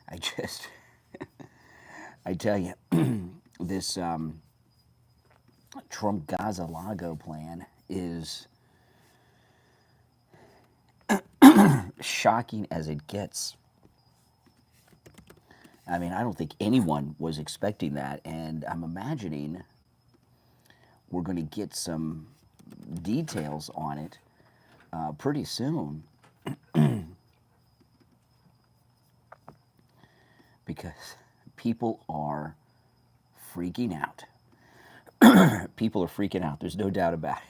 I just, I tell you, this Trump Gaza Lago plan is shocking as it gets. I mean, I don't think anyone was expecting that, and I'm imagining we're going to get some details on it pretty soon because people are freaking out. People are freaking out. There's no doubt about it.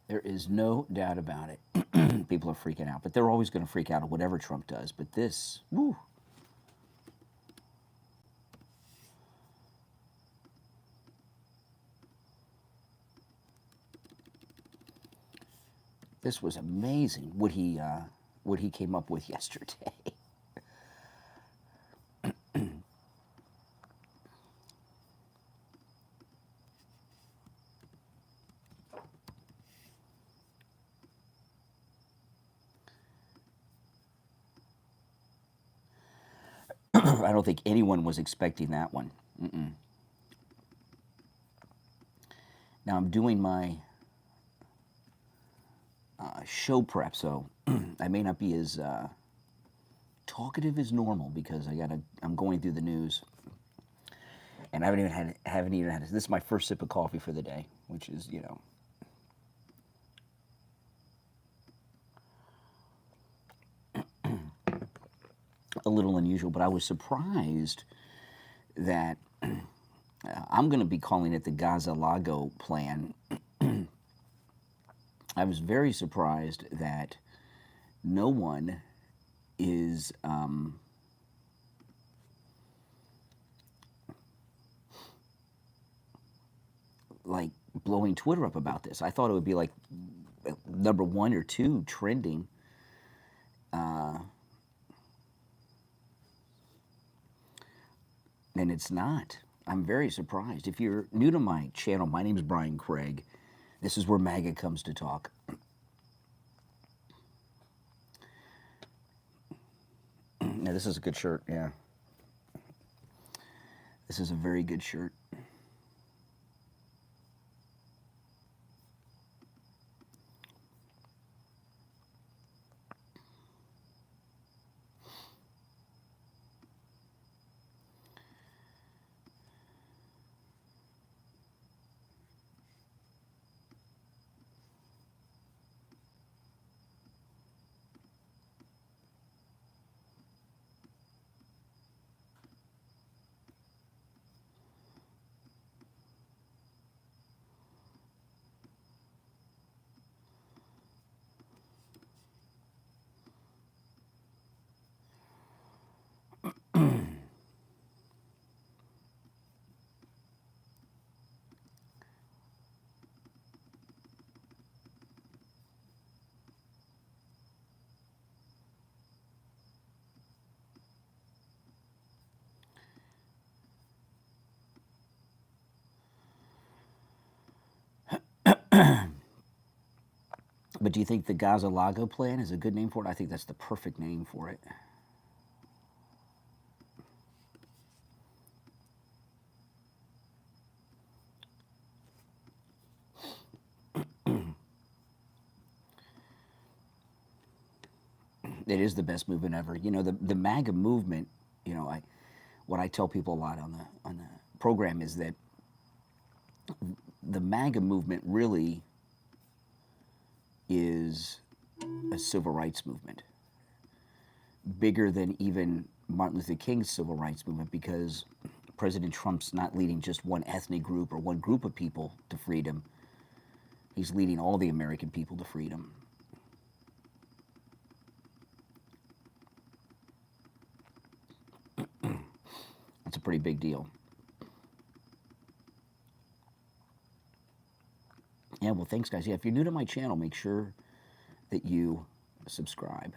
There is no doubt about it. People are freaking out, but they're always going to freak out at whatever Trump does. But this, woo. This was amazing what he came up with yesterday. I don't think anyone was expecting that one. Now I'm doing my show prep, so I may not be as talkative as normal because I'm going through the news, and I haven't even had this is my first sip of coffee for the day, which is a little unusual, but I was surprised that I'm going to be calling it the Gaza Lago plan. I was very surprised that no one is like blowing Twitter up about this. I thought it would be like number 1 or 2 trending. And it's not. I'm very surprised. If you're new to my channel, my name is Brian Craig. This is where MAGA comes to talk. Now, this is a good shirt, yeah. This is a very good shirt. But do you think the Gaza Lago plan is a good name for it? I think that's the perfect name for it. It is the best movement ever. You know, the MAGA movement, what I tell people a lot on the program is that the MAGA movement really is a civil rights movement, bigger than even Martin Luther King's civil rights movement, because President Trump's not leading just one ethnic group or one group of people to freedom. He's leading all the American people to freedom. That's a pretty big deal. Yeah, well, thanks, guys. Yeah, if you're new to my channel, make sure that you subscribe.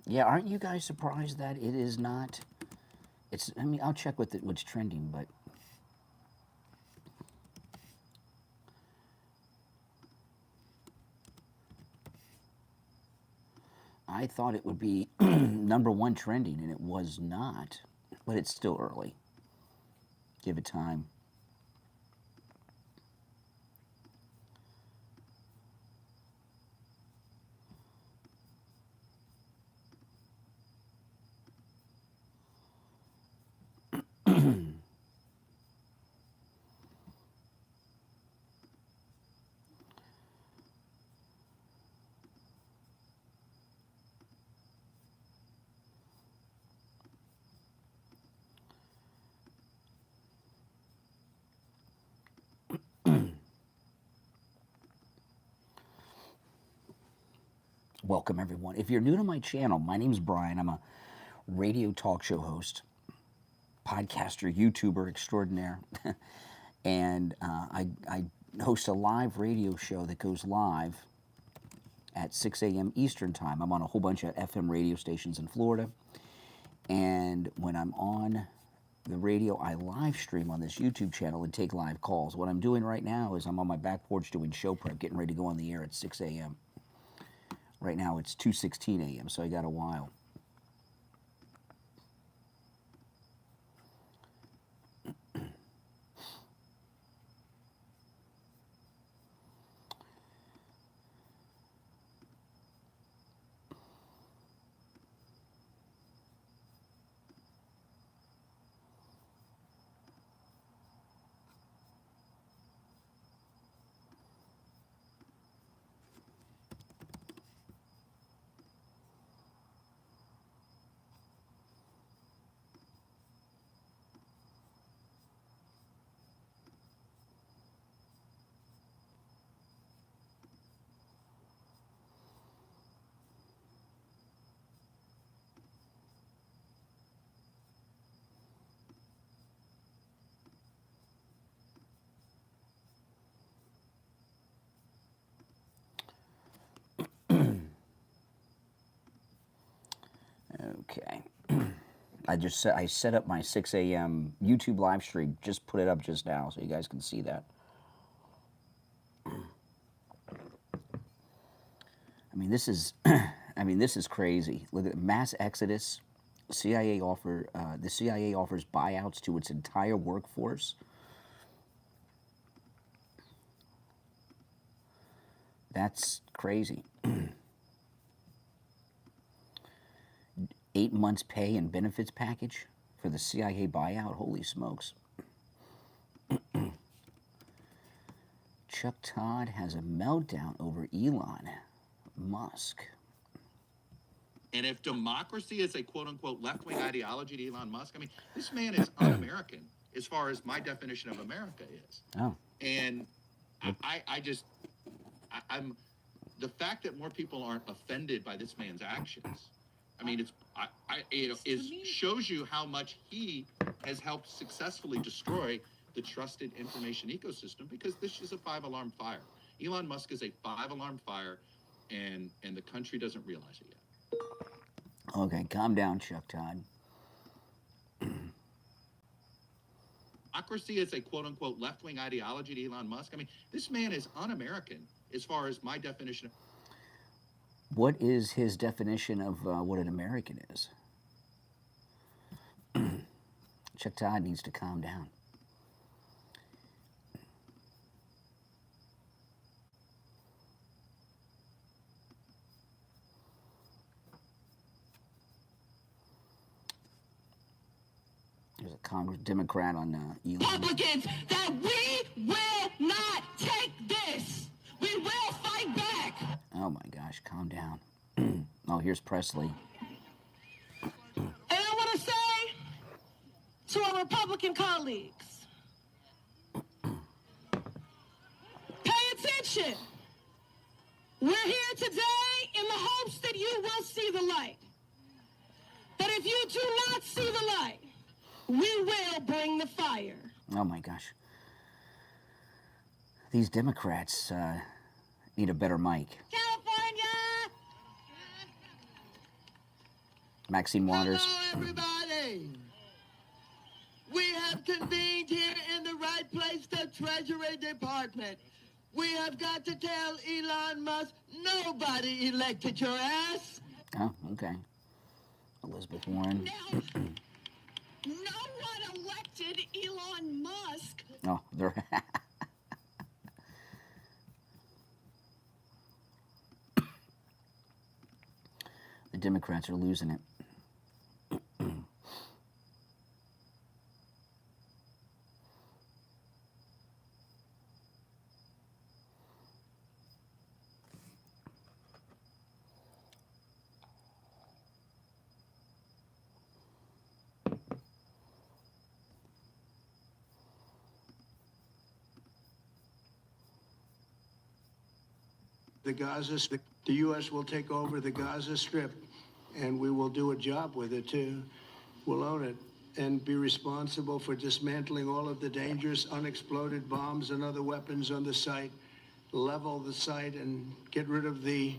Yeah, aren't you guys surprised that it is not? It's. I mean, I'll check with it, what's trending, but I thought it would be #1 trending, and it was not. But it's still early. Give it time. Welcome, everyone. If you're new to my channel, my name's Brian. I'm a radio talk show host, podcaster, YouTuber extraordinaire, and I host a live radio show that goes live at 6 a.m. Eastern Time. I'm on a whole bunch of FM radio stations in Florida, and when I'm on the radio, I live stream on this YouTube channel and take live calls. What I'm doing right now is I'm on my back porch doing show prep, getting ready to go on the air at 6 a.m. Right now it's 2:16 a.m., so I got a while. Okay. I set up my 6 a.m. YouTube live stream. Just put it up just now so you guys can see that. I mean, this is crazy. Look at mass exodus. The CIA offers buyouts to its entire workforce. That's crazy. 8 months pay and benefits package for the CIA buyout. Holy smokes. Chuck Todd has a meltdown over Elon Musk. And if democracy is a quote-unquote left-wing ideology to Elon Musk, I mean, this man is un-American as far as my definition of America is. Oh. And I'm the fact that more people aren't offended by this man's actions. I mean, shows you how much he has helped successfully destroy the trusted information ecosystem, because this is a 5-alarm fire. Elon Musk is a 5-alarm fire, and the country doesn't realize it yet. Okay, calm down, Chuck Todd. Democracy is a quote-unquote left-wing ideology to Elon Musk. I mean, this man is un-American as far as my definition. What is his definition of what an American is? Chuck Todd needs to calm down. There's a Democrat on Elon. Republicans, that we will not take this. We will fight back. Oh my gosh, calm down. Oh, here's Presley. And I want to say to our Republican colleagues, pay attention. We're here today in the hopes that you will see the light. But if you do not see the light, we will bring the fire. Oh my gosh. These Democrats need a better mic. California! Maxine Waters. Hello, everybody. We have convened here in the right place, the Treasury Department. We have got to tell Elon Musk, nobody elected your ass. Oh, okay. Elizabeth Warren. Now, no one elected Elon Musk. Oh, they're... The Democrats are losing it. The Gaza Strip. The U.S. will take over the Gaza Strip, and we will do a job with it, too. We'll own it and be responsible for dismantling all of the dangerous unexploded bombs and other weapons on the site, level the site and get rid of the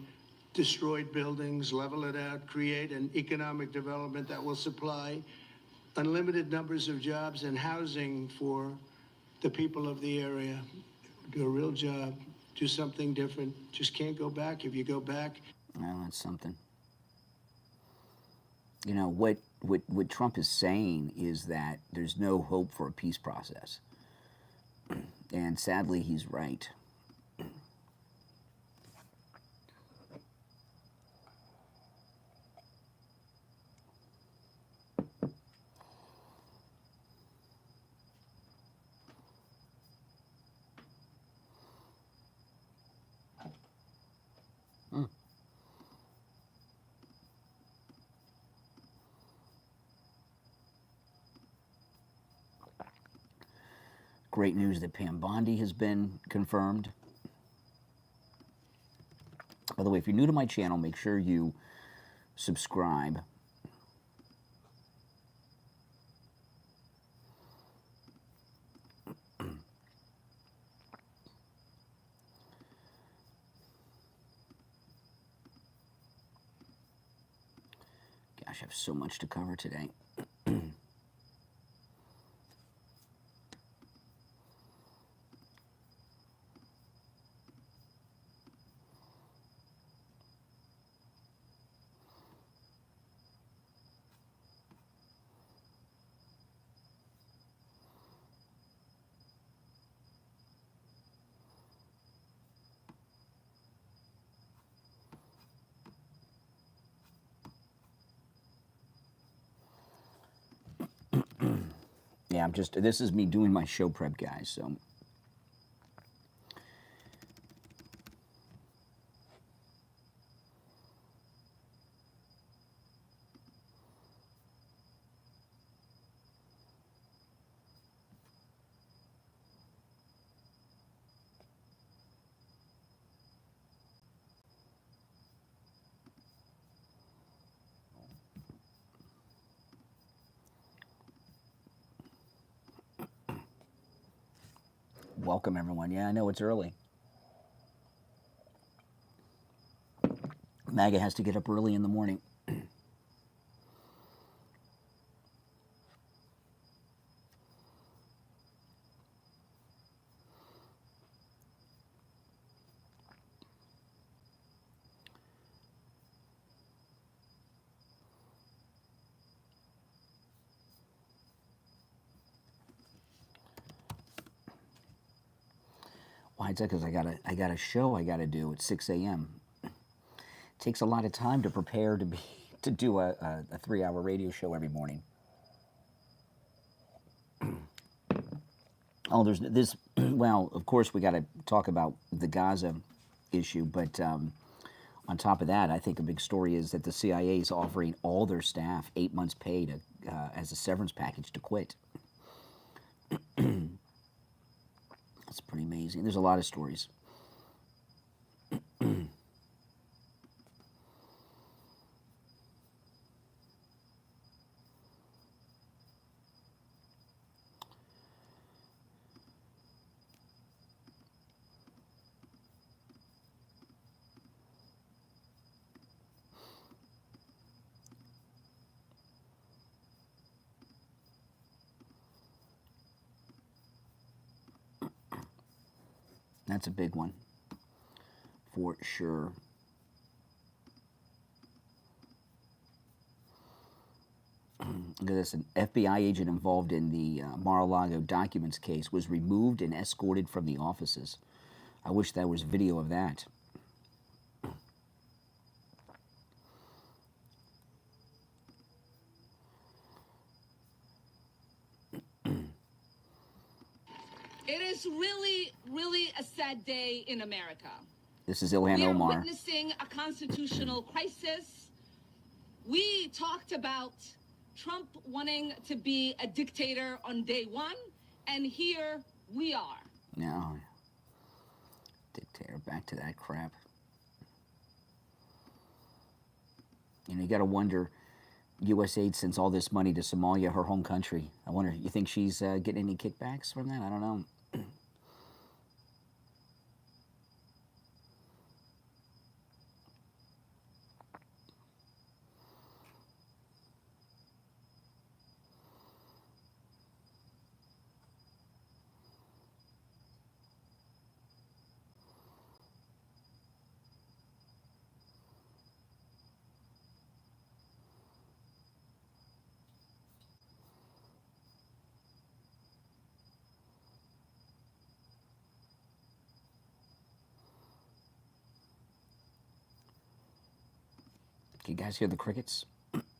destroyed buildings, level it out, create an economic development that will supply unlimited numbers of jobs and housing for the people of the area. Do a real job. Do something different. Just can't go back. If you go back... Well, that's something. You know, what Trump is saying is that there's no hope for a peace process. And sadly, he's right. Great news that Pam Bondi has been confirmed. By the way, if you're new to my channel, make sure you subscribe. Gosh, I have so much to cover today. Yeah, this is me doing my show prep, guys, so. Welcome, everyone. Yeah, I know it's early. Maga has to get up early in the morning. Why is that? Because I got a show I got to do at 6 a.m. Takes a lot of time to prepare to do a 3-hour radio show every morning. Oh, there's this. Well, of course, we got to talk about the Gaza issue, but on top of that, I think a big story is that the CIA is offering all their staff 8 months' pay to, as a severance package to quit. That's pretty amazing. There's a lot of stories. That's a big one, for sure. Look at this. An FBI agent involved in the Mar-a-Lago documents case was removed and escorted from the offices. I wish there was video of that. It is really, really a sad day in America. This is Ilhan We are Omar. witnessing a constitutional crisis. We talked about Trump wanting to be a dictator on day one, and here we are. No. Dictator, back to that crap. You know, you got to wonder, U.S. aid sends all this money to Somalia, her home country. I wonder, you think she's getting any kickbacks from that? I don't know. Can you guys hear the crickets?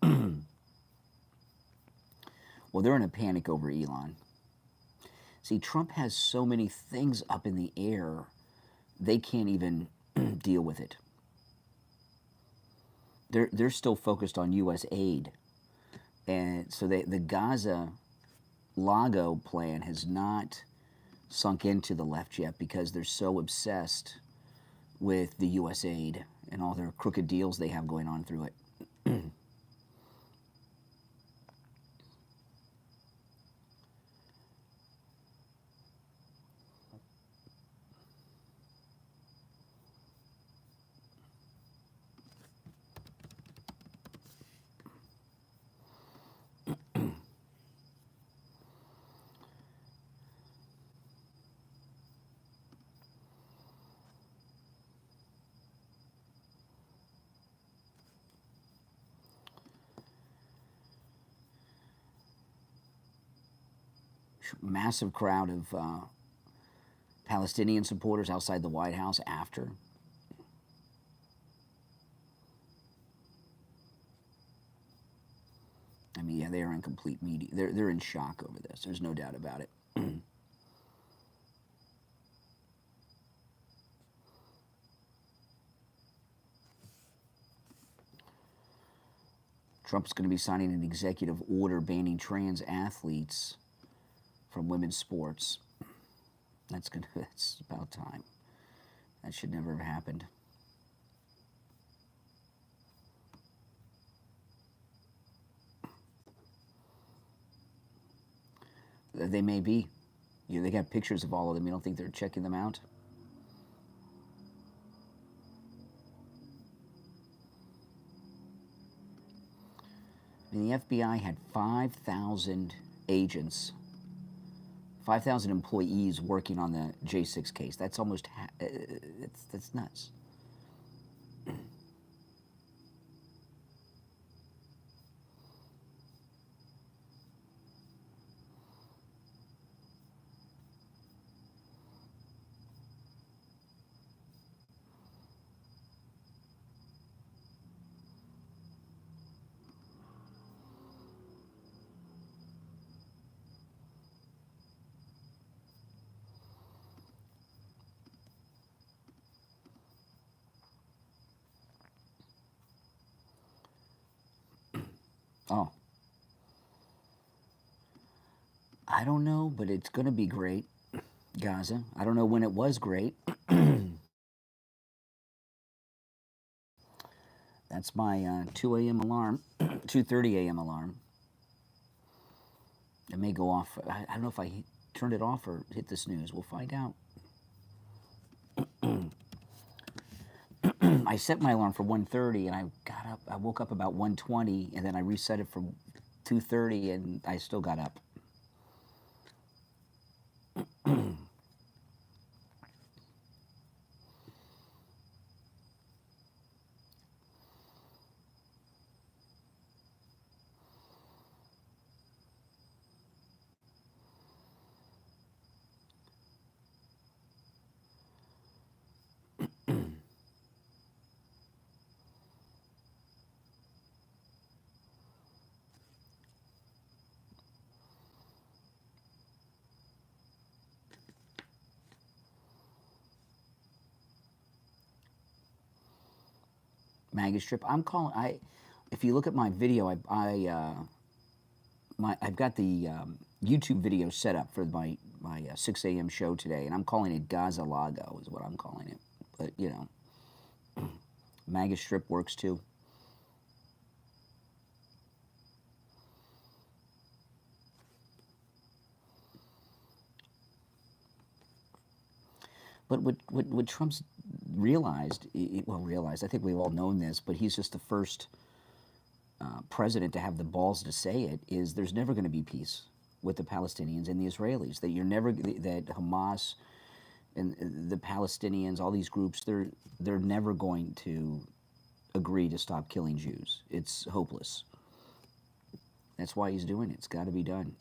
Well, they're in a panic over Elon. See, Trump has so many things up in the air, they can't even deal with it. They're still focused on U.S. aid. And so the Gaza Lago plan has not sunk into the left yet because they're so obsessed with the U.S. aid and all their crooked deals they have going on through it. Massive crowd of Palestinian supporters outside the White House after. I mean, yeah, they are in complete media. They're in shock over this. There's no doubt about it. Trump's going to be signing an executive order banning trans athletes from women's sports. That's about time. That should never have happened. They may be. You know, they got pictures of all of them. You don't think they're checking them out? I mean, the FBI had 5,000 agents, 5,000 employees working on the J6 case. That's almost, that's nuts. Oh. I don't know, but it's going to be great, Gaza. I don't know when it was great. That's my 2 a.m. alarm, 2:30 a.m. alarm. It may go off. I don't know if I turned it off or hit the snooze. We'll find out. I set my alarm for 1:30, and I got up. I woke up about 1:20, and then I reset it for 2:30, and I still got up. Maga Strip. I'm calling. If you look at my video, I've got the YouTube video set up for my 6 a.m. show today, and I'm calling it Gaza Lago is what I'm calling it. But you know, Maga Strip works too. But what Trump's realized, I think we've all known this, but he's just the first president to have the balls to say it, is there's never going to be peace with the Palestinians and the Israelis. That that Hamas and the Palestinians, all these groups, they're never going to agree to stop killing Jews. It's hopeless. That's why he's doing it. It's got to be done.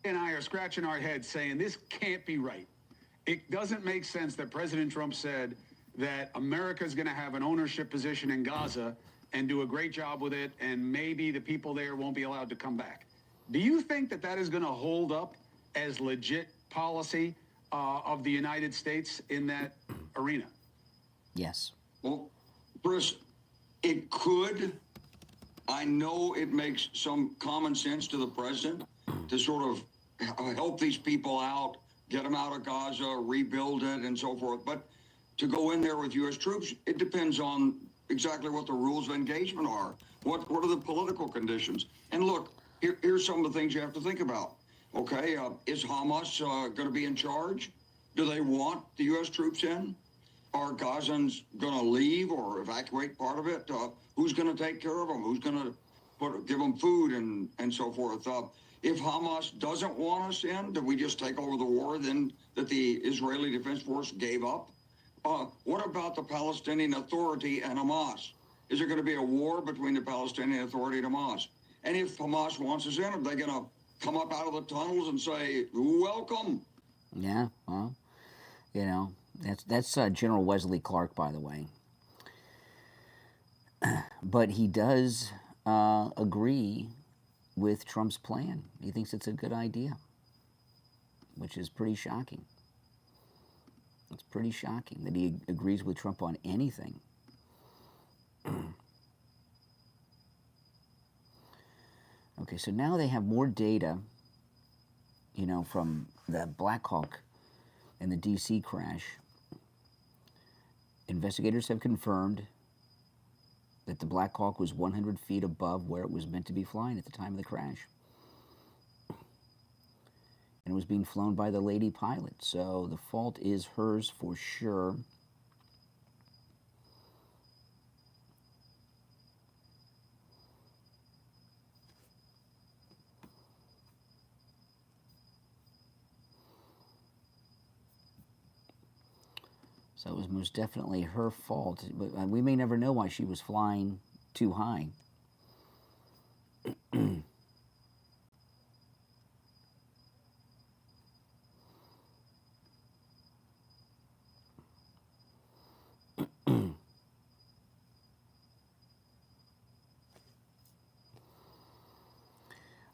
And I are scratching our heads saying this can't be right. It doesn't make sense that President Trump said that America is going to have an ownership position in Gaza and do a great job with it, and maybe the people there won't be allowed to come back. Do you think that that is going to hold up as legit policy of the United States in that arena? Yes. Well, Chris, it could. I know it makes some common sense to the president to sort of help these people out, get them out of Gaza, rebuild it, and so forth. But to go in there with U.S. troops, it depends on exactly what the rules of engagement are. What are the political conditions? And look, here's some of the things you have to think about. Okay, is Hamas going to be in charge? Do they want the U.S. troops in? Are Gazans going to leave or evacuate part of it? Who's going to take care of them? Who's going to give them food and so forth? If Hamas doesn't want us in, do we just take over the war then that the Israeli Defense Force gave up? What about the Palestinian Authority and Hamas? Is there going to be a war between the Palestinian Authority and Hamas? And if Hamas wants us in, are they going to come up out of the tunnels and say, welcome? Yeah, well, you know, that's General Wesley Clark, by the way. But he does agree with Trump's plan. He thinks it's a good idea, which is pretty shocking. It's pretty shocking that he agrees with Trump on anything. Okay, so now they have more data, you know, from the Black Hawk and the DC crash. Investigators have confirmed that the Black Hawk was 100 feet above where it was meant to be flying at the time of the crash. And it was being flown by the lady pilot, so the fault is hers for sure. So it was most definitely her fault, but we may never know why she was flying too high.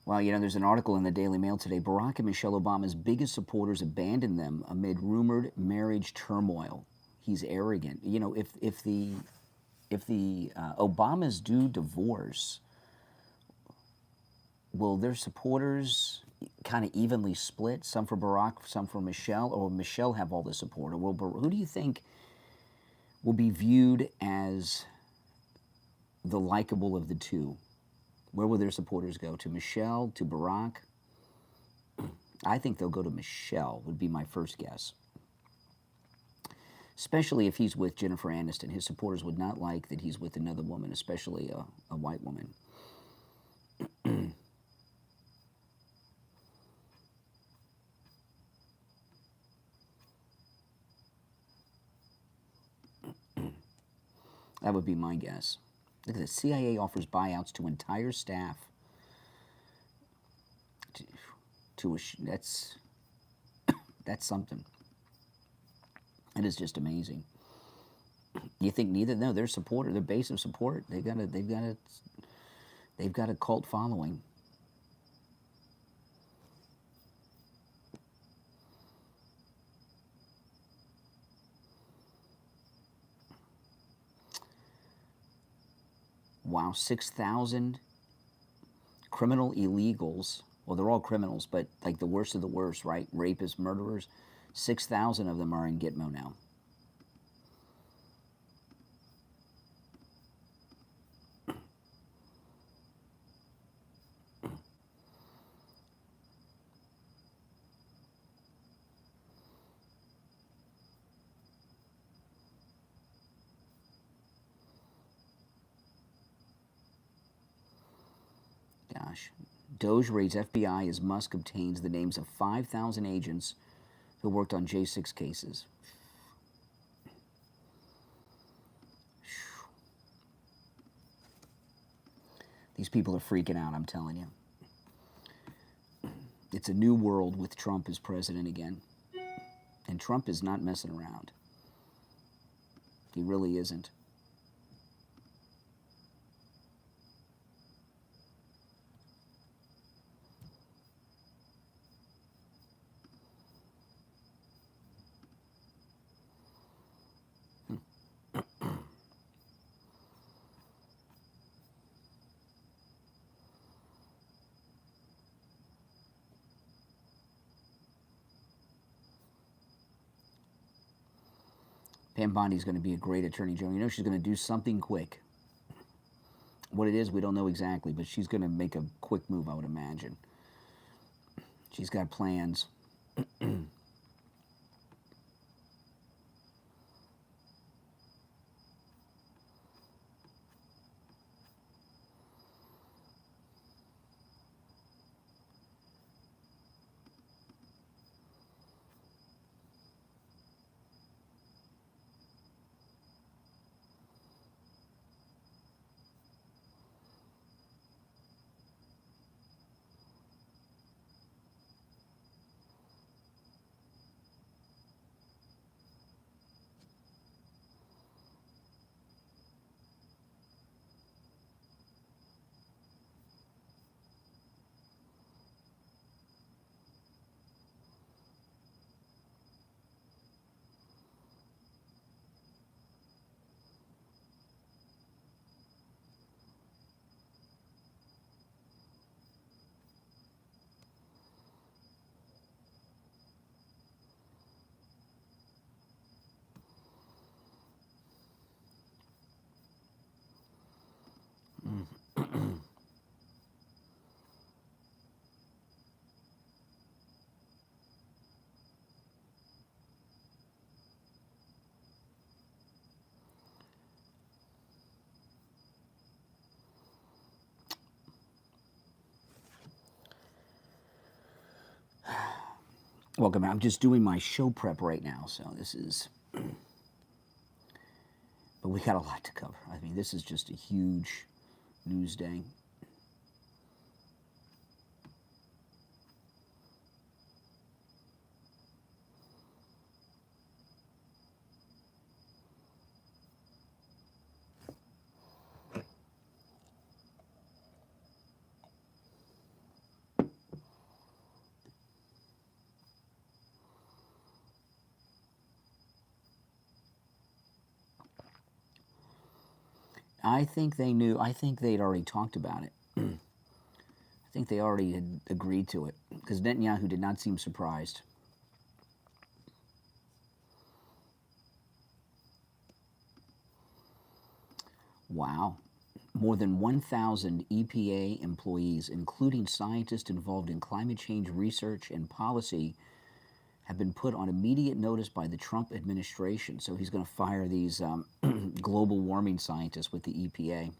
Well, you know, there's an article in the Daily Mail today. Barack and Michelle Obama's biggest supporters abandoned them amid rumored marriage turmoil. He's arrogant. You know, if the Obamas do divorce, will their supporters kind of evenly split? Some for Barack, some for Michelle, or will Michelle have all the support? Or who do you think will be viewed as the likable of the two? Where will their supporters go? To Michelle? To Barack? I think they'll go to Michelle, would be my first guess. Especially if he's with Jennifer Aniston. His supporters would not like that he's with another woman, especially a white woman. That would be my guess. Look at this. CIA offers buyouts to entire staff. That's something. It is just amazing. You think neither? No, their supporter, their base of support. They've got a cult following. Wow, 6,000 criminal illegals. Well, they're all criminals, but like the worst of the worst, right? Rapists, murderers. 6,000 of them are in Gitmo now. Gosh. Doge raids FBI as Musk obtains the names of 5,000 agents who worked on J6 cases. These people are freaking out, I'm telling you. It's a new world with Trump as president again. And Trump is not messing around. He really isn't. Pam Bondi's going to be a great attorney general. You know, she's going to do something quick. What it is, we don't know exactly, but she's going to make a quick move, I would imagine. She's got plans. Welcome. I'm just doing my show prep right now, so this is. But we got a lot to cover. I mean, this is just a huge news day. I think they knew. I think they'd already talked about it. I think they already had agreed to it because Netanyahu did not seem surprised. Wow. More than 1,000 EPA employees, including scientists involved in climate change research and policy, have been put on immediate notice by the Trump administration. So he's going to fire these global warming scientists with the EPA.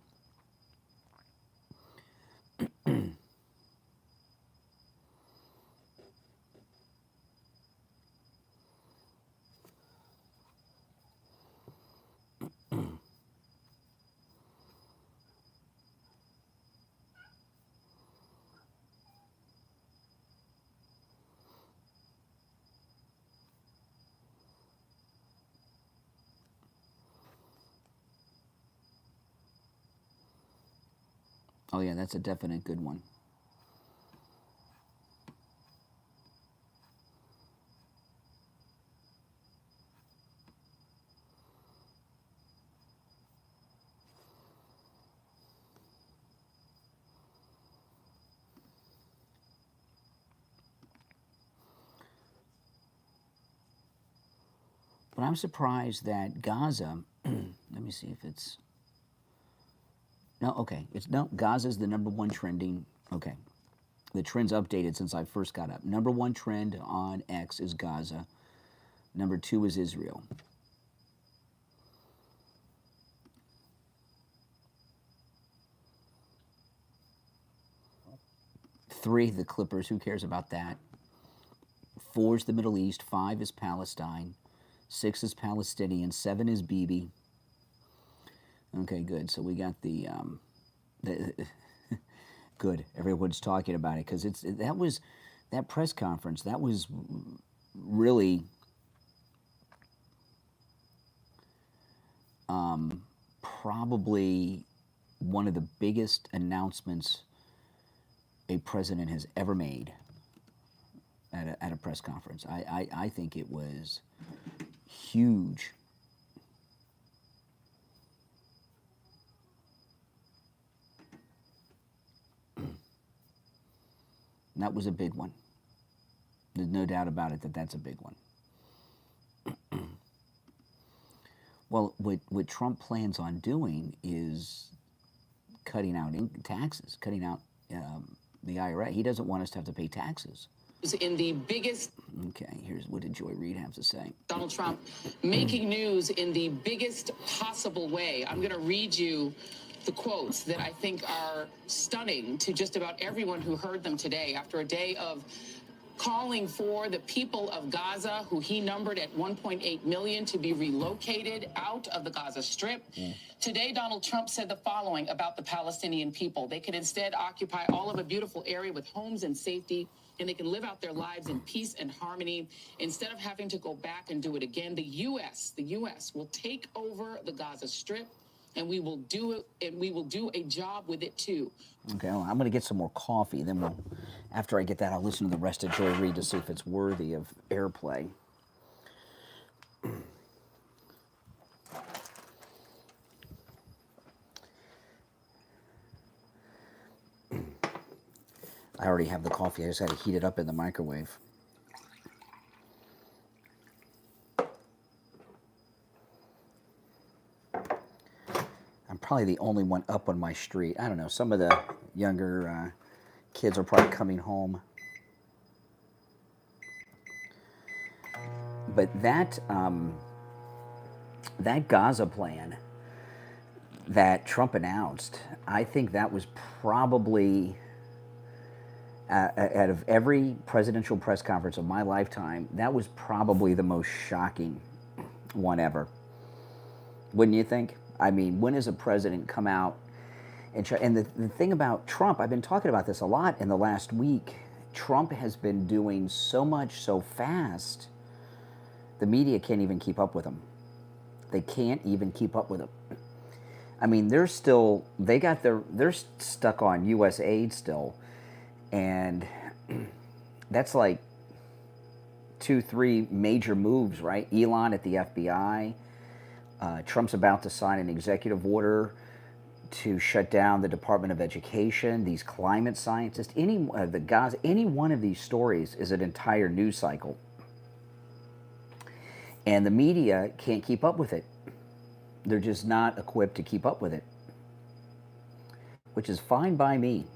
Oh yeah, that's a definite good one. But I'm surprised that Gaza, let me see if it's, no, okay, Gaza's the #1 trending, okay. The trend's updated since I first got up. #1 trend on X is Gaza. #2 is Israel. Three, the Clippers, who cares about that? 4 is the Middle East, 5 is Palestine, 6 is Palestinian, 7 is Bibi. Okay, good. So we got the good. Everyone's talking about it because that press conference. That was really probably one of the biggest announcements a president has ever made at a press conference. I think it was huge. That was a big one. There's no doubt about it that that's a big one. Well, what Trump plans on doing is cutting out taxes, cutting out the IRS. He doesn't want us to have to pay taxes. In the biggest... Okay, here's what did Joy Reid have to say. Donald Trump making news in the biggest possible way. I'm going to read you the quotes that I think are stunning to just about everyone who heard them today after a day of calling for the people of Gaza, who he numbered at 1.8 million, to be relocated out of the Gaza Strip. Yeah. Today, Donald Trump said the following about the Palestinian people. They could instead occupy all of a beautiful area with homes and safety, and they can live out their lives in peace and harmony instead of having to go back and do it again. The U.S. will take over the Gaza Strip, and we will do it, and we will do a job with it too. Okay, well, I'm going to get some more coffee. Then after I get that, I'll listen to the rest of Joy Reid to see if it's worthy of airplay. I already have the coffee. I just had to heat it up in the microwave. I'm probably the only one up on my street. I don't know. Some of the younger kids are probably coming home. But that Gaza plan that Trump announced, I think that was probably... Out of every presidential press conference of my lifetime, that was probably the most shocking one ever. Wouldn't you think? I mean, when has a president come out and the thing about Trump, I've been talking about this a lot in the last week. Trump has been doing so much so fast, the media can't even keep up with him. They can't even keep up with him. I mean, they're stuck on U.S. aid still, and that's like 2-3 major moves, right? Elon at the FBI. Trump's about to sign an executive order to shut down the Department of Education. These climate scientists, any one of these stories is an entire news cycle, and the media can't keep up with it. They're just not equipped to keep up with it, which is fine by me.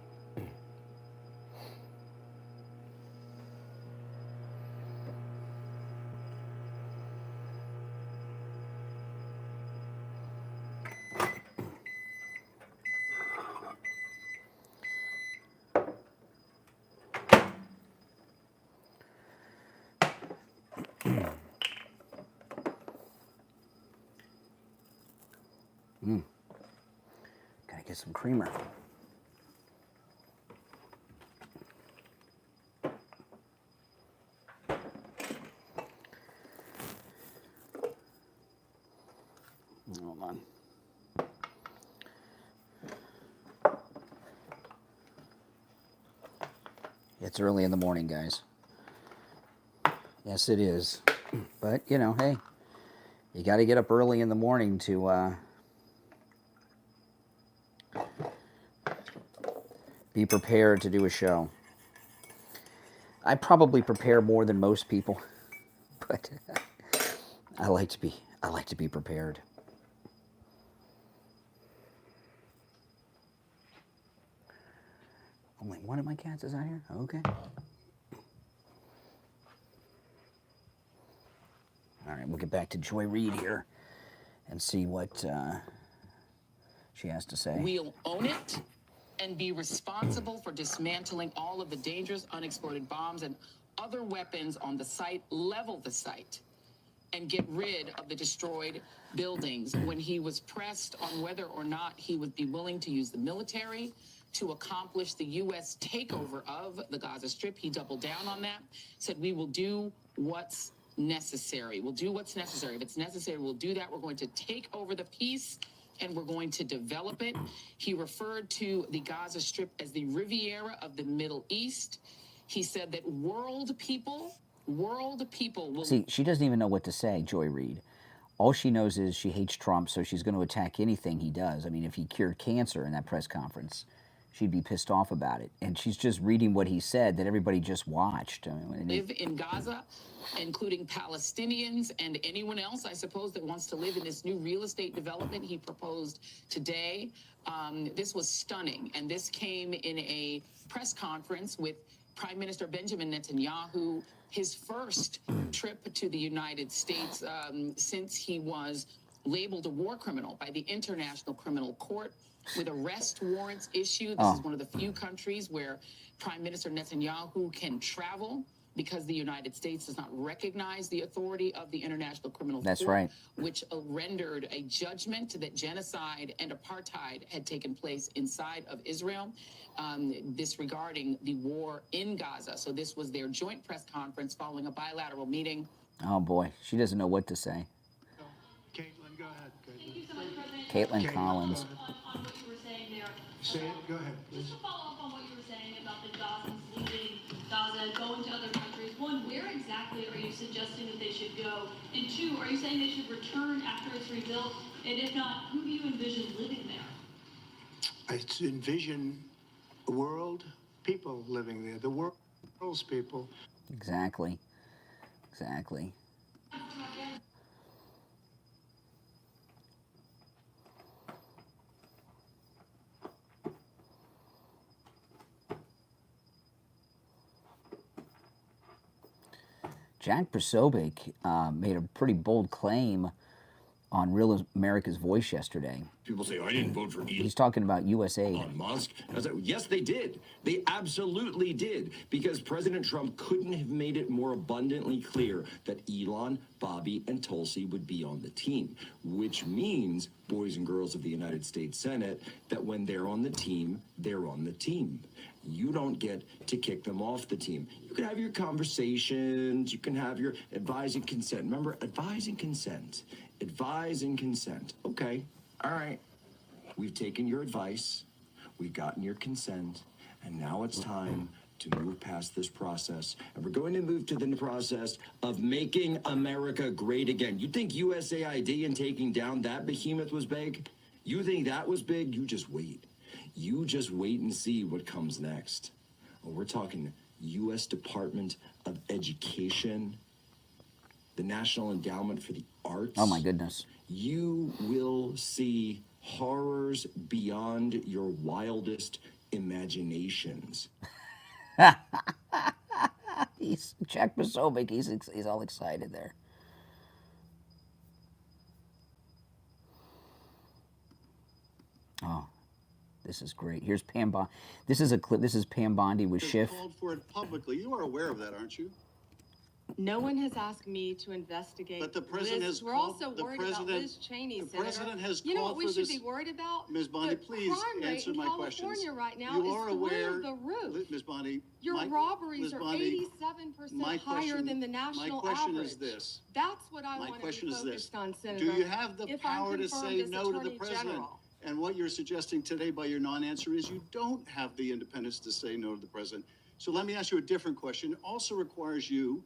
Gotta get some creamer. Hold on. It's early in the morning, guys. Yes, it is. But, you know, hey, you got to get up early in the morning to be prepared to do a show. I probably prepare more than most people, but I like to be prepared. Only one of my cats is out here? Okay. All right, we'll get back to Joy Reid here and see what she has to say. We'll own it and be responsible for dismantling all of the dangerous unexploded bombs and other weapons on the site, level the site, and get rid of the destroyed buildings. When he was pressed on whether or not he would be willing to use the military to accomplish the U.S. takeover of the Gaza Strip, he doubled down on that, said, we will do what's necessary. We'll do what's necessary. If it's necessary, we'll do that. We're going to take over the peace and we're going to develop it. He referred to the Gaza Strip as the Riviera of the Middle East. He said that world people will... See, she doesn't even know what to say, Joy Reid. All she knows is she hates Trump, so she's going to attack anything he does. I mean, if he cured cancer in that press conference, she'd be pissed off about it. And she's just reading what he said that everybody just watched. I mean, live in Gaza, including Palestinians and anyone else, I suppose, that wants to live in this new real estate development he proposed today. This was stunning. And this came in a press conference with Prime Minister Benjamin Netanyahu, his first trip to the United States since he was labeled a war criminal by the International Criminal Court with arrest warrants issued. This is one of the few countries where Prime Minister Netanyahu can travel because the United States does not recognize the authority of the International Criminal Court. That's right. Which rendered a judgment that genocide and apartheid had taken place inside of Israel, disregarding the war in Gaza. So this was their joint press conference following a bilateral meeting. Oh boy, she doesn't know what to say. Caitlin, go ahead. Thank you so much, President. Caitlin Collins. On what you were saying there. Say it. Go ahead, please. Just to follow up on what you were saying about the Gazans leaving Gaza, going to other countries. One, where exactly are you suggesting that they should go? And two, are you saying they should return after it's rebuilt? And if not, who do you envision living there? I envision the world, people living there, the world's people. Exactly. Exactly. Jack Posobiec made a pretty bold claim on Real America's Voice yesterday. People say, I didn't vote for Elon He's talking about USAID. Musk. I was like, yes, they did. They absolutely did. Because President Trump couldn't have made it more abundantly clear that Elon, Bobby, and Tulsi would be on the team, which means, boys and girls of the United States Senate, that when they're on the team, they're on the team. You don't get to kick them off the team. You can have your conversations. You can have your advise and consent. Remember, advise and consent. Advise and consent. Okay. All right. We've taken your advice. We've gotten your consent. And now it's time to move past this process. And we're going to move to the process of making America great again. You think USAID and taking down that behemoth was big? You think that was big? You just wait. You just wait and see what comes next. Oh, we're talking U.S. Department of Education, the National Endowment for the Arts. Oh, my goodness. You will see horrors beyond your wildest imaginations. He's Jack Posobiec. He's all excited there. Oh, this is great. Here's Pam Bondi. This is a clip. This is Pam Bondi with Schiff. Called for it publicly. You are aware of that, aren't you? No one has asked me to investigate. But the president Liz. has We're called- also the worried about president- Liz Cheney, the Senator. president has You know what called we for should this- be worried about? Ms. Bondi, The please crime rate answer in my California questions. right now You is are through aware, the roof. Ms. Bondi, Your my- robberies Ms. are Bondi, 87% my higher question- than the national my question average. is this. That's what I My want to question be is this. focused on, Senator. Do you have the If I'm power to confirmed say as no to the Attorney president? General. And what you're suggesting today by your non-answer is you don't have the independence to say no to the president. So let me ask you a different question. It also requires you,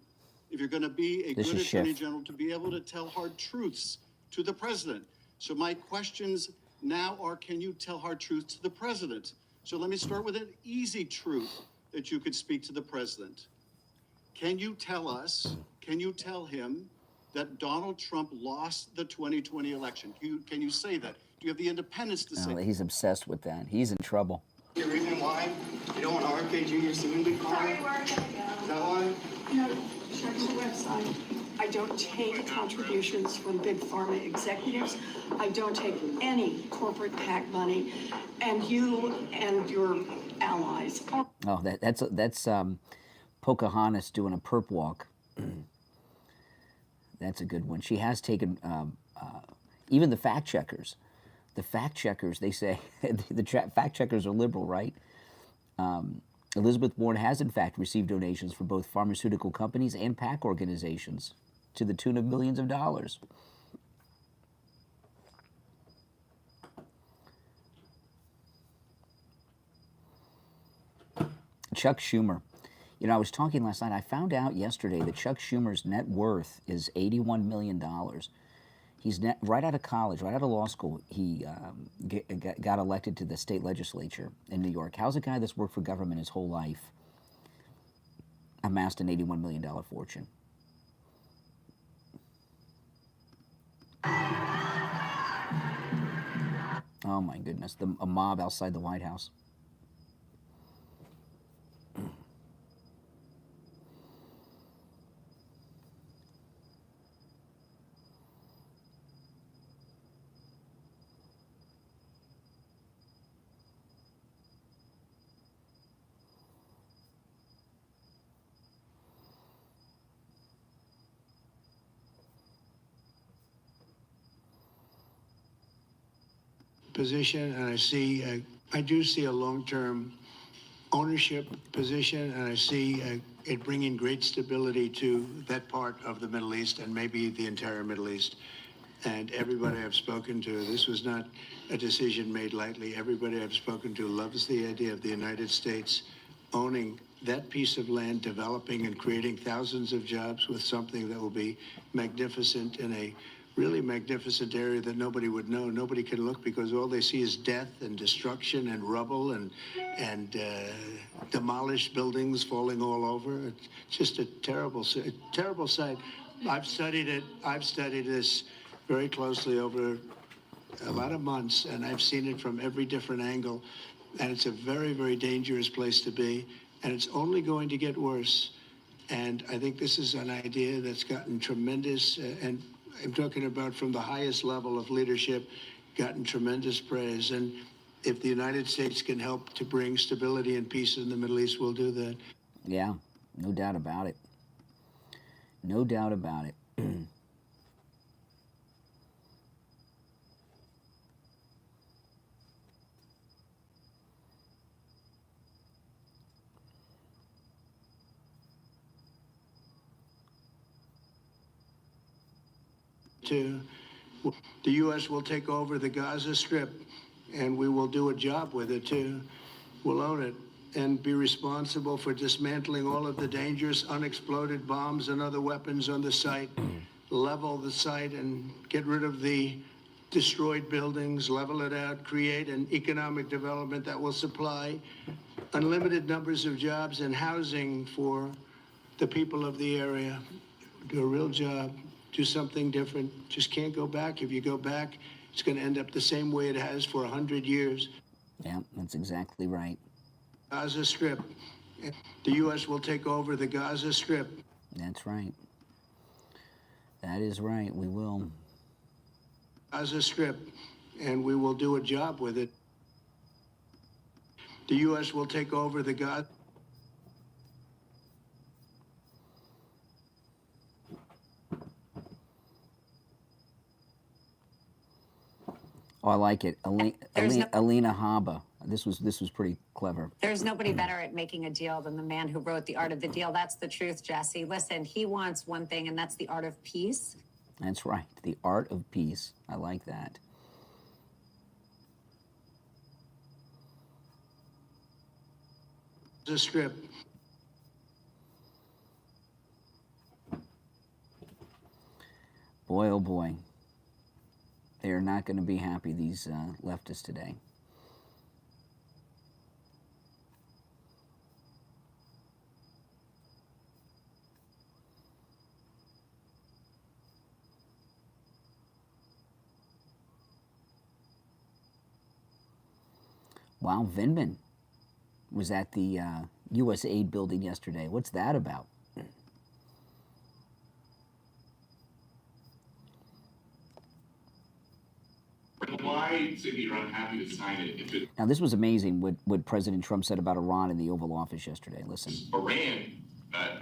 if you're going to be a This good is attorney Schiff. general, to be able to tell hard truths to the president. So my questions now are, can you tell hard truths to the president? So let me start with an easy truth that you could speak to the president. Can you tell him that Donald Trump lost the 2020 election? Can you say that? Do you have the independence to say Oh, that? he's obsessed with that. He's in trouble. The reason why you don't want to RFK Jr. soon be called? Sorry, where are we gonna go? Is that why? No, check the website. I don't take contributions from big pharma executives. I don't take any corporate PAC money. And you and your allies are. Oh, that's Pocahontas doing a perp walk. That's a good one. She has taken even the fact checkers. The fact checkers, they say fact checkers are liberal, right? Elizabeth Warren has in fact received donations from both pharmaceutical companies and PAC organizations to the tune of millions of dollars. Chuck Schumer. You know, I was talking last night. I found out yesterday that Chuck Schumer's net worth is $81 million. He's right out of college, right out of law school. He got elected to the state legislature in New York. How's a guy that's worked for government his whole life amassed an $81 million fortune? Oh my goodness, a mob outside the White House. Position, and I do see a long-term ownership position, and I see it bringing great stability to that part of the Middle East and maybe the entire Middle East. And everybody I've spoken to, this was not a decision made lightly. Everybody I've spoken to loves the idea of the United States owning that piece of land, developing and creating thousands of jobs with something that will be magnificent in a really magnificent area that nobody would know. Nobody can look because all they see is death and destruction and rubble and demolished buildings falling all over. It's just a terrible sight. I've studied it. I've studied this very closely over a lot of months, and I've seen it from every different angle. And it's a very, very dangerous place to be, and it's only going to get worse. And I think this is an idea that's gotten tremendous, and I'm talking about from the highest level of leadership, gotten tremendous praise. And if the United States can help to bring stability and peace in the Middle East, we'll do that. Yeah, no doubt about it. No doubt about it. The U.S. will take over the Gaza Strip, and we will do a job with it, too. We'll own it and be responsible for dismantling all of the dangerous unexploded bombs and other weapons on the site, level the site and get rid of the destroyed buildings, level it out, create an economic development that will supply unlimited numbers of jobs and housing for the people of the area. Do a real job. Do something different. Just can't go back. If you go back, it's going to end up the same way it has for 100 years. Yeah, that's exactly right. Gaza Strip. The U.S. will take over the Gaza Strip. That's right. That is right. We will. Gaza Strip, and we will do a job with it. The U.S. will take over the Gaza. Oh, I like it. Alina Haba. This was pretty clever. There's nobody better at making a deal than the man who wrote The Art of the Deal. That's the truth, Jesse. Listen, he wants one thing, and that's the art of peace. That's right. The art of peace. I like that. The Strip. Boy, oh boy. They are not going to be happy, these leftists today. Wow, Vindman was at the U.S. Aid building yesterday. What's that about? Why say you're unhappy to sign it if it... Now, this was amazing what President Trump said about Iran in the Oval Office yesterday. Listen. Iran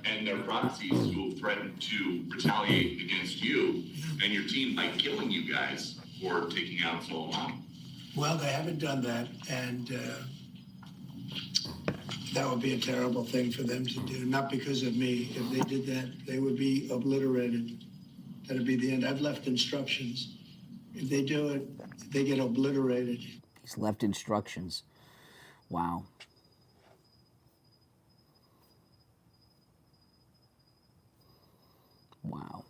and their proxies who have threatened to retaliate against you and your team by killing you guys for taking out Soleimani. Well, they haven't done that, and that would be a terrible thing for them to do, not because of me. If they did that, they would be obliterated. That would be the end. I've left instructions. If they do it, they get obliterated. He's left instructions. Wow. Wow.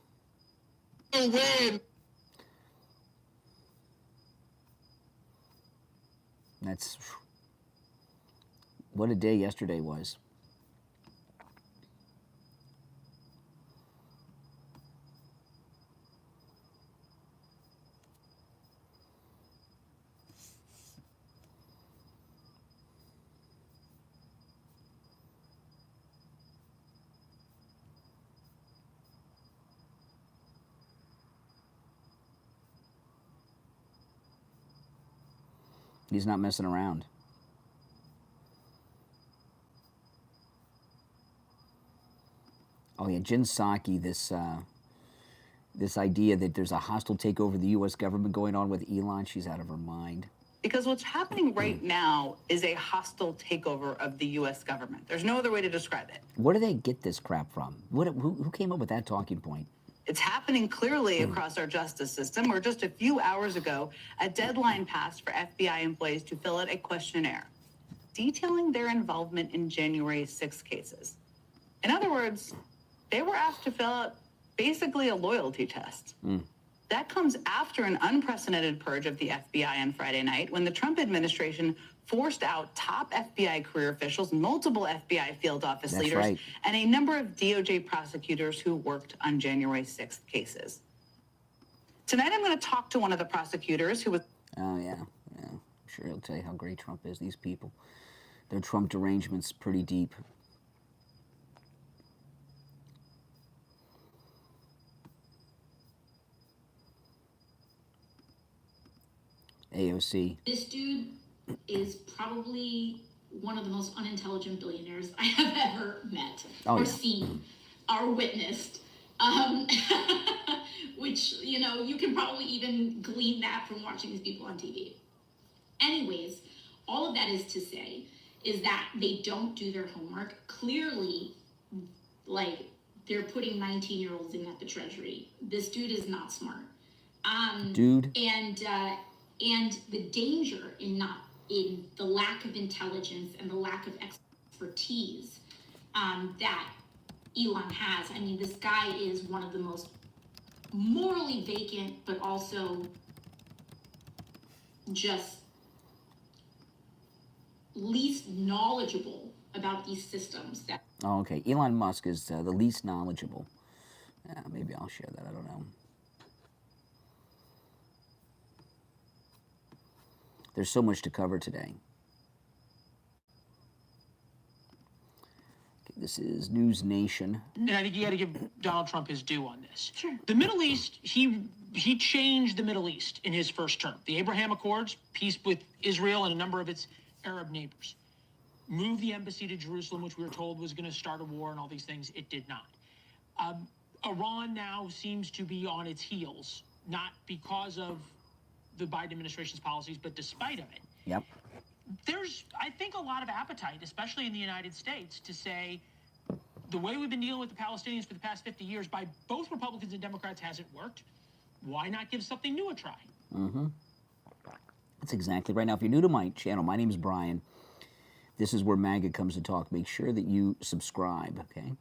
That's what a day yesterday was. He's not messing around. Oh yeah, Jen Psaki, this idea that there's a hostile takeover of the U.S. government going on with Elon, she's out of her mind. Because what's happening right now is a hostile takeover of the U.S. government. There's no other way to describe it. Where do they get this crap from? Who came up with that talking point? It's happening clearly across our justice system, where just a few hours ago, a deadline passed for FBI employees to fill out a questionnaire detailing their involvement in January 6 cases. In other words, they were asked to fill out basically a loyalty test. That comes after an unprecedented purge of the FBI on Friday night, when the Trump administration forced out top FBI career officials, multiple FBI field office leaders, and a number of DOJ prosecutors who worked on January 6th cases. Tonight, I'm going to talk to one of the prosecutors who was... Oh, yeah. I'm sure he'll tell you how great Trump is. These people, their Trump derangement's pretty deep. AOC. This dude is probably one of the most unintelligent billionaires I have ever met seen or witnessed. Which, you know, you can probably even glean that from watching these people on TV. Anyways, all of that is to say is that they don't do their homework. Clearly, like, they're putting 19-year-olds in at the Treasury. This dude is not smart. And the danger in the lack of intelligence and the lack of expertise that Elon has. I mean, this guy is one of the most morally vacant, but also just least knowledgeable about these systems. Oh, okay. Elon Musk is the least knowledgeable. Maybe I'll share that. I don't know. There's so much to cover today. Okay, this is News Nation. And I think you got to give Donald Trump his due on this. Sure. The Middle East, he changed the Middle East in his first term. The Abraham Accords, peace with Israel and a number of its Arab neighbors. Moved the embassy to Jerusalem, which we were told was going to start a war and all these things. It did not. Iran now seems to be on its heels, not because of the Biden administration's policies, but despite of it. Yep. There's, I think, a lot of appetite, especially in the United States, to say the way we've been dealing with the Palestinians for the past 50 years by both Republicans and Democrats hasn't worked. Why not give something new a try? Mm-hmm. That's exactly right. Now, if you're new to my channel, my name is Brian. This is where MAGA comes to talk. Make sure that you subscribe, okay?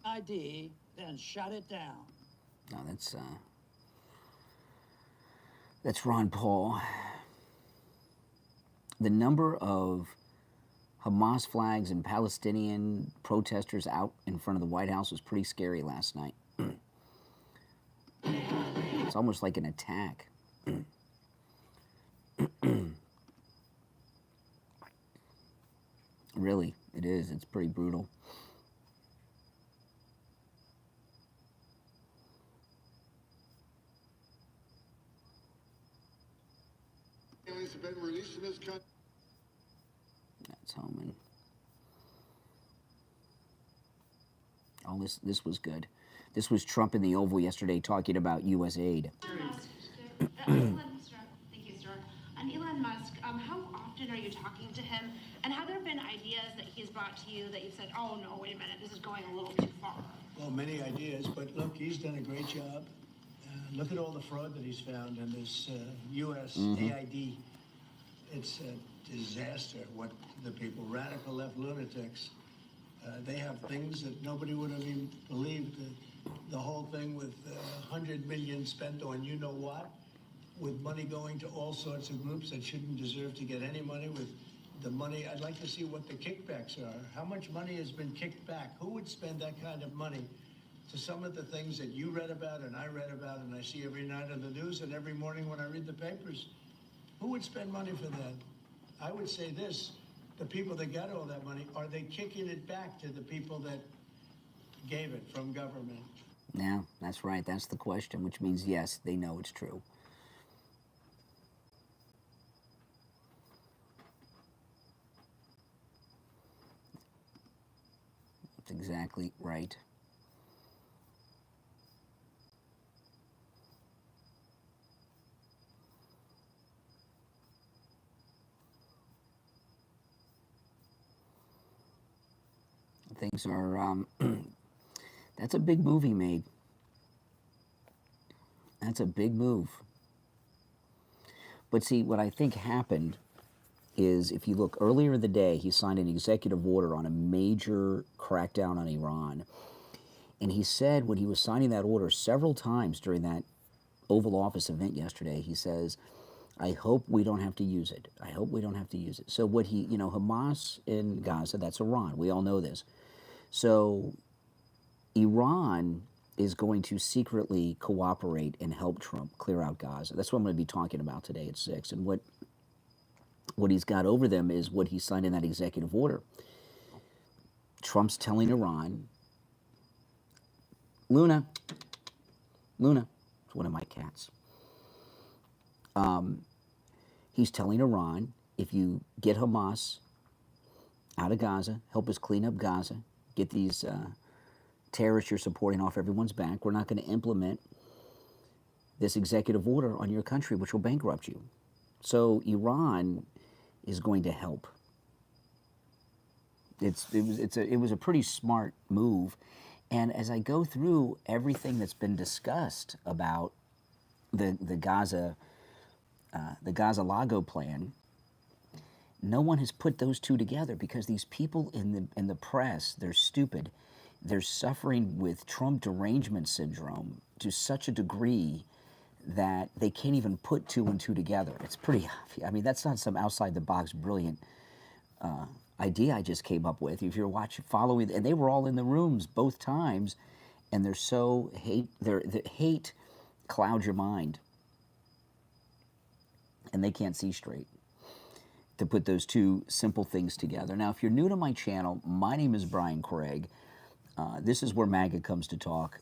ID, then shut it down. No, that's Ron Paul. The number of Hamas flags and Palestinian protesters out in front of the White House was pretty scary last night. It's almost like an attack. Really, it is. It's pretty brutal. Have been released in this country. That's Homan. Oh, this was good. This was Trump in the Oval yesterday talking about U.S. aid. Thank you, sir. On Elon Musk, how often are you talking to him? And have there been ideas that he's brought to you that you've said, oh, no, wait a minute, this is going a little too far? Well, many ideas, but look, he's done a great job. Look at all the fraud that he's found in this U.S. AID. It's a disaster what the people, radical left lunatics, they have things that nobody would have even believed. The whole thing with $100 million spent on you know what, with money going to all sorts of groups that shouldn't deserve to get any money, with the money. I'd like to see what the kickbacks are. How much money has been kicked back? Who would spend that kind of money to some of the things that you read about and I read about and I see every night on the news and every morning when I read the papers? Who would spend money for that? I would say this, the people that got all that money, are they kicking it back to the people that gave it from government? Yeah, that's right. That's the question, which means yes, they know it's true. That's exactly right. Things are, that's a big move he made. That's a big move. But see, what I think happened is, if you look earlier in the day, he signed an executive order on a major crackdown on Iran. And he said when he was signing that order several times during that Oval Office event yesterday, he says, I hope we don't have to use it. I hope we don't have to use it. So what he, you know, Hamas in Gaza, that's Iran. We all know this. So Iran is going to secretly cooperate and help Trump clear out Gaza. That's what I'm going to be talking about today at 6. And what he's got over them is what he signed in that executive order. Trump's telling Iran, Luna, it's one of my cats. He's telling Iran, if you get Hamas out of Gaza, help us clean up Gaza, get these terrorists you're supporting off everyone's back, we're not going to implement this executive order on your country, which will bankrupt you. So Iran is going to help. It was a pretty smart move. And as I go through everything that's been discussed about the Gaza Lago plan, no one has put those two together because these people in the press, they're stupid. They're suffering with Trump derangement syndrome to such a degree that they can't even put two and two together. It's pretty, I mean, that's not some outside the box brilliant idea I just came up with. If you're following, and they were all in the rooms both times, and they're so the hate clouds your mind, and they can't see straight to put those two simple things together. Now, if you're new to my channel, my name is Brian Craig. This is where MAGA comes to talk.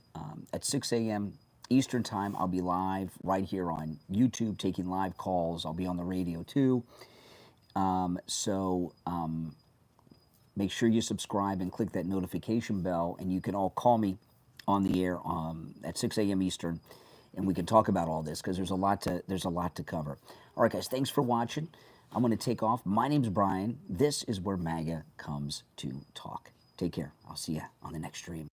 At 6 a.m. Eastern Time, I'll be live right here on YouTube, taking live calls. I'll be on the radio too. Make sure you subscribe and click that notification bell, and you can all call me on the air at 6 a.m. Eastern, and we can talk about all this because there's a lot to cover. All right, guys, thanks for watching. I'm going to take off. My name's Brian. This is where MAGA comes to talk. Take care. I'll see you on the next stream.